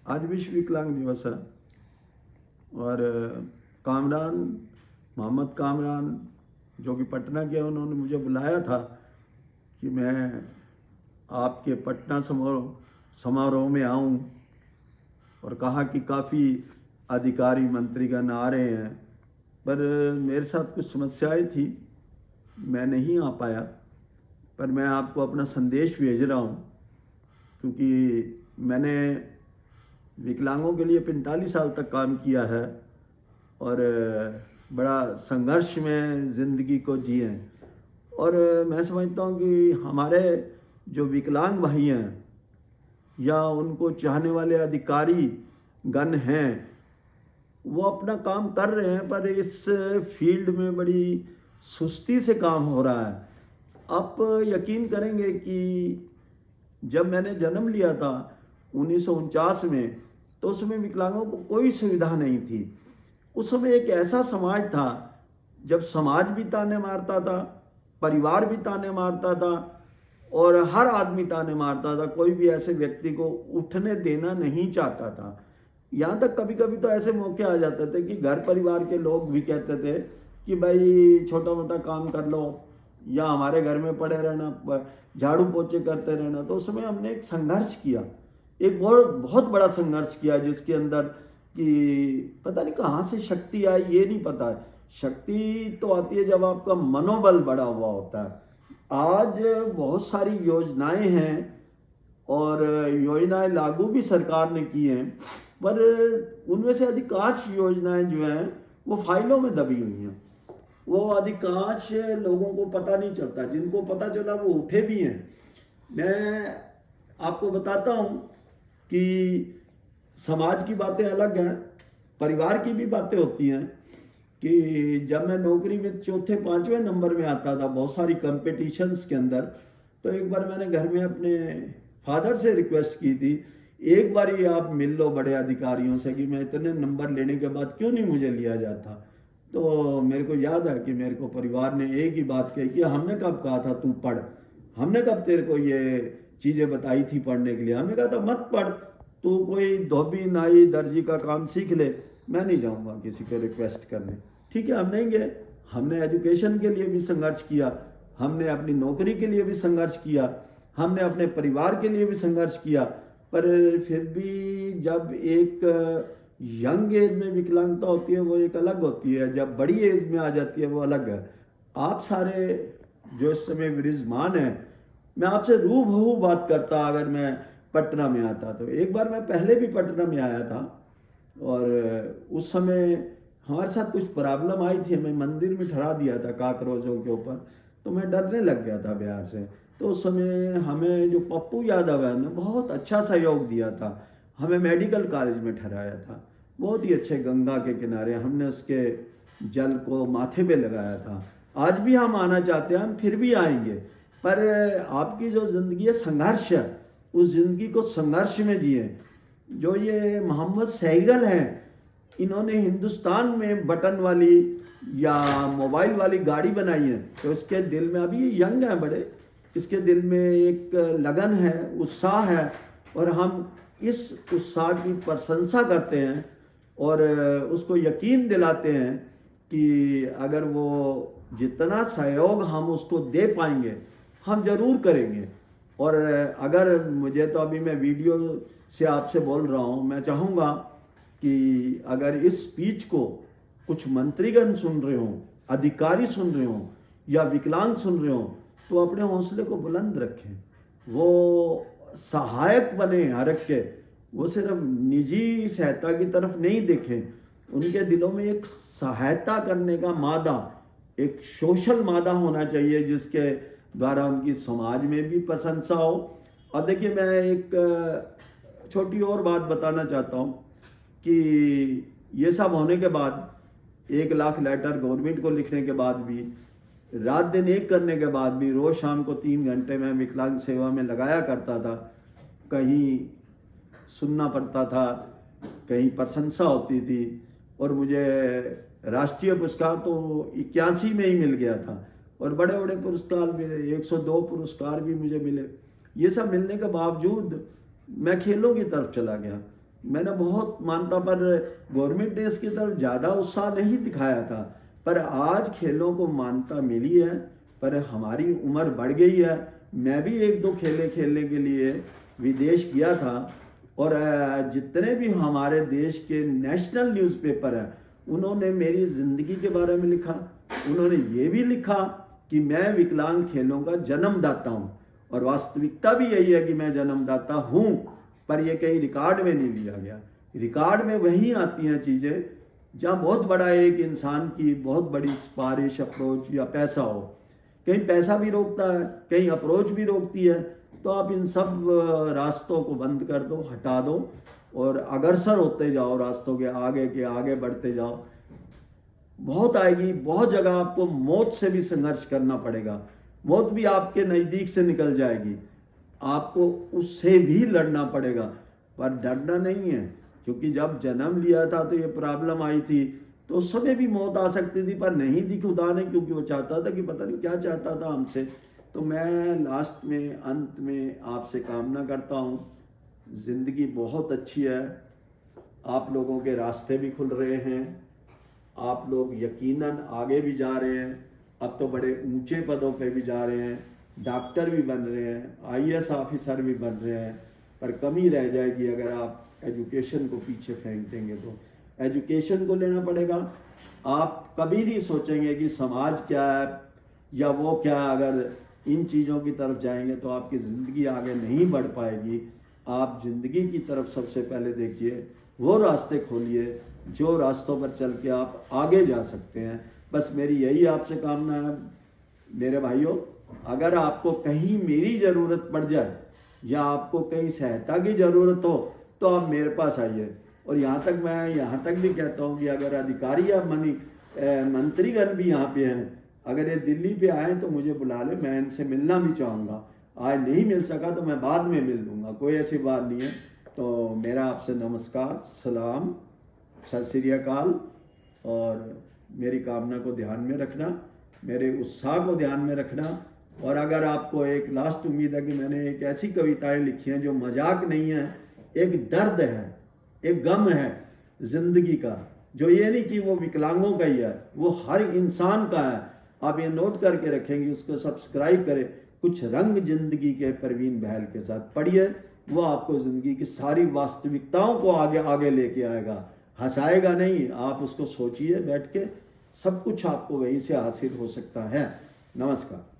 आज विश्व विकलांग दिवस है और कामरान मोहम्मद कामरान जो कि पटना के, उन्होंने मुझे बुलाया था कि मैं आपके पटना समारोह में आऊं और कहा कि काफ़ी अधिकारी मंत्रीगण आ रहे हैं, पर मेरे साथ कुछ समस्याएं थी, मैं नहीं आ पाया। पर मैं आपको अपना संदेश भेज रहा हूं क्योंकि मैंने विकलांगों के लिए 45 साल तक काम किया है और बड़ा संघर्ष में ज़िंदगी को जिए। और मैं समझता हूँ कि हमारे जो विकलांग भाई हैं या उनको चाहने वाले अधिकारी गण हैं, वो अपना काम कर रहे हैं, पर इस फील्ड में बड़ी सुस्ती से काम हो रहा है। आप यकीन करेंगे कि जब मैंने जन्म लिया था 1949 में, तो उसमें विकलांगों को कोई सुविधा नहीं थी। उस समय एक ऐसा समाज था जब समाज भी ताने मारता था, परिवार भी ताने मारता था और हर आदमी ताने मारता था, कोई भी ऐसे व्यक्ति को उठने देना नहीं चाहता था। यहाँ तक कभी कभी तो ऐसे मौके आ जाते थे कि घर परिवार के लोग भी कहते थे कि भाई छोटा मोटा काम कर लो या हमारे घर में पड़े रहना, झाड़ू पोछे करते रहना। तो उस समय हमने एक संघर्ष किया, एक बहुत बड़ा संघर्ष किया, जिसके अंदर कि पता नहीं कहाँ से शक्ति आई, ये नहीं पता है। शक्ति तो आती है जब आपका मनोबल बड़ा हुआ होता है। आज बहुत सारी योजनाएं हैं और योजनाएं लागू भी सरकार ने की हैं, पर उनमें से अधिकांश योजनाएं जो हैं वो फाइलों में दबी हुई हैं। वो अधिकांश लोगों को पता नहीं चलता, जिनको पता चला वो उठे भी हैं। मैं आपको बताता हूँ कि समाज की बातें अलग हैं, परिवार की भी बातें होती हैं। कि जब मैं नौकरी में चौथे पांचवें नंबर में आता था बहुत सारी कंपटीशंस के अंदर, तो एक बार मैंने घर में अपने फादर से रिक्वेस्ट की थी, एक बार ये आप मिल लो बड़े अधिकारियों से कि मैं इतने नंबर लेने के बाद क्यों नहीं मुझे लिया जाता। तो मेरे को याद है कि मेरे को परिवार ने एक ही बात कही कि हमने कब कहा था तू पढ़, हमने कब तेरे को ये चीज़ें बताई थी पढ़ने के लिए, हमने कहा था मत पढ़, तू कोई धोबी नाई दर्जी का काम सीख ले, मैं नहीं जाऊँगा किसी को रिक्वेस्ट करने। ठीक है, हम नहीं गए। हमने एजुकेशन के लिए भी संघर्ष किया, हमने अपनी नौकरी के लिए भी संघर्ष किया, हमने अपने परिवार के लिए भी संघर्ष किया, पर फिर भी जब एक यंग एज में विकलांगता होती है वो एक अलग होती है, जब बड़ी एज में आ जाती है वो अलग है। आप सारे जो इस समय विराजमान हैं, मैं आपसे रूबरू बात करता अगर मैं पटना में आता तो। एक बार मैं पहले भी पटना में आया था और उस समय हमारे साथ कुछ प्रॉब्लम आई थी, हमें मंदिर में ठहरा दिया था काकरोचों के ऊपर, तो मैं डरने लग गया था बिहार से। तो उस समय हमें जो पप्पू यादव है ने बहुत अच्छा सहयोग दिया था, हमें मेडिकल कॉलेज में ठहराया था, बहुत ही अच्छे गंगा के किनारे, हमने उसके जल को माथे पे लगाया था। आज भी हम आना चाहते हैं, हम फिर भी आएंगे, पर आपकी जो ज़िंदगी है संघर्ष है, उस ज़िंदगी को संघर्ष में जिए। जो ये मोहम्मद सहगल हैं, इन्होंने हिंदुस्तान में बटन वाली या मोबाइल वाली गाड़ी बनाई है, तो इसके दिल में, अभी ये यंग है बड़े, इसके दिल में एक लगन है, उत्साह है, और हम इस उत्साह की प्रशंसा करते हैं और उसको यकीन दिलाते हैं कि अगर वो जितना सहयोग हम उसको दे पाएंगे हम ज़रूर करेंगे। और अगर मुझे, तो अभी मैं वीडियो से आपसे बोल रहा हूँ, मैं चाहूँगा कि अगर इस स्पीच को कुछ मंत्रीगण सुन रहे हों, अधिकारी सुन रहे हों या विकलांग सुन रहे हों, तो अपने हौसले को बुलंद रखें, वो सहायक बने हर एक के, वो सिर्फ निजी सहायता की तरफ नहीं देखें, उनके दिलों में एक सहायता करने का मादा, एक सोशल मादा होना चाहिए जिसके द्वारा उनकी समाज में भी प्रशंसा हो। और देखिए, मैं एक छोटी और बात बताना चाहता हूँ कि ये सब होने के बाद, 1 लाख लेटर गवर्नमेंट को लिखने के बाद भी, रात दिन एक करने के बाद भी, रोज़ शाम को 3 घंटे मैं विकलांग सेवा में लगाया करता था। कहीं सुनना पड़ता था, कहीं प्रशंसा होती थी, और मुझे राष्ट्रीय पुरस्कार तो 81 में ही मिल गया था, और बड़े बड़े पुरस्कार मिले, 102 पुरस्कार भी मुझे मिले। ये सब मिलने के बावजूद मैं खेलों की तरफ चला गया। मैंने बहुत मानता, पर गवर्नमेंट ने इसकी तरफ ज़्यादा उत्साह नहीं दिखाया था। पर आज खेलों को मान्यता मिली है, पर हमारी उम्र बढ़ गई है। मैं भी एक दो खेलें खेलने के लिए विदेश गया था, और जितने भी हमारे देश के नेशनल न्यूज़पेपर हैं उन्होंने मेरी ज़िंदगी के बारे में लिखा। उन्होंने ये भी लिखा कि मैं विकलांग खेलों का जन्मदाता हूँ, और वास्तविकता भी यही है कि मैं जन्मदाता हूँ, पर ये कहीं रिकॉर्ड में नहीं लिया गया। रिकॉर्ड में वही आती हैं चीज़ें जहाँ बहुत बड़ा एक इंसान की बहुत बड़ी सिफारिश, अप्रोच या पैसा हो। कहीं पैसा भी रोकता है, कहीं अप्रोच भी रोकती है। तो आप इन सब रास्तों को बंद कर दो, हटा दो, और अग्रसर होते जाओ, रास्तों के आगे बढ़ते जाओ। बहुत आएगी, बहुत जगह आपको मौत से भी संघर्ष करना पड़ेगा। मौत भी आपके नज़दीक से निकल जाएगी, आपको उससे भी लड़ना पड़ेगा, पर डरना नहीं है। क्योंकि जब जन्म लिया था तो ये प्रॉब्लम आई थी, तो उस समय भी मौत आ सकती थी, पर नहीं दी खुदा ने, क्योंकि वो चाहता था कि पता नहीं क्या चाहता था हमसे। तो मैं लास्ट में, अंत में आपसे कामना करता हूँ, ज़िंदगी बहुत अच्छी है, आप लोगों के रास्ते भी खुल रहे हैं, आप लोग यकीनन आगे भी जा रहे हैं, अब तो बड़े ऊंचे पदों पे भी जा रहे हैं, डॉक्टर भी बन रहे हैं, आईएएस ऑफिसर भी बन रहे हैं। पर कमी रह जाएगी अगर आप एजुकेशन को पीछे फेंक देंगे। तो एजुकेशन को लेना पड़ेगा। आप कभी नहीं सोचेंगे कि समाज क्या है या वो क्या है। अगर इन चीज़ों की तरफ जाएंगे तो आपकी ज़िंदगी आगे नहीं बढ़ पाएगी। आप ज़िंदगी की तरफ सबसे पहले देखिए, वो रास्ते खोलिए जो रास्तों पर चल के आप आगे जा सकते हैं। बस मेरी यही आपसे कामना है मेरे भाइयों। अगर आपको कहीं मेरी ज़रूरत पड़ जाए या आपको कहीं सहायता की ज़रूरत हो तो आप मेरे पास आइए। और मैं यहाँ तक भी कहता हूँ कि अगर अधिकारी या मंत्रीगण भी यहाँ पे हैं, अगर ये दिल्ली पे आए तो मुझे बुला ले, मैं इनसे मिलना भी चाहूँगा। आज नहीं मिल सका तो मैं बाद में मिल लूँगा, कोई ऐसी बात नहीं है। तो मेरा आपसे नमस्कार, सलाम, सत श्री अकाल। और मेरी कामना को ध्यान में रखना, मेरे उत्साह को ध्यान में रखना। और अगर आपको एक लास्ट उम्मीद है कि मैंने एक ऐसी कविताएं लिखी हैं जो मजाक नहीं है, एक दर्द है, एक गम है ज़िंदगी का, जो ये नहीं कि वो विकलांगों का ही है, वो हर इंसान का है। आप ये नोट करके रखेंगे, उसको सब्सक्राइब करें। कुछ रंग जिंदगी के परवीन बहल के साथ पढ़िए, वो आपको ज़िंदगी की सारी वास्तविकताओं को आगे आगे लेके आएगा, हंसाएगा नहीं। आप उसको सोचिए बैठ के, सब कुछ आपको वहीं से हासिल हो सकता है। नमस्कार।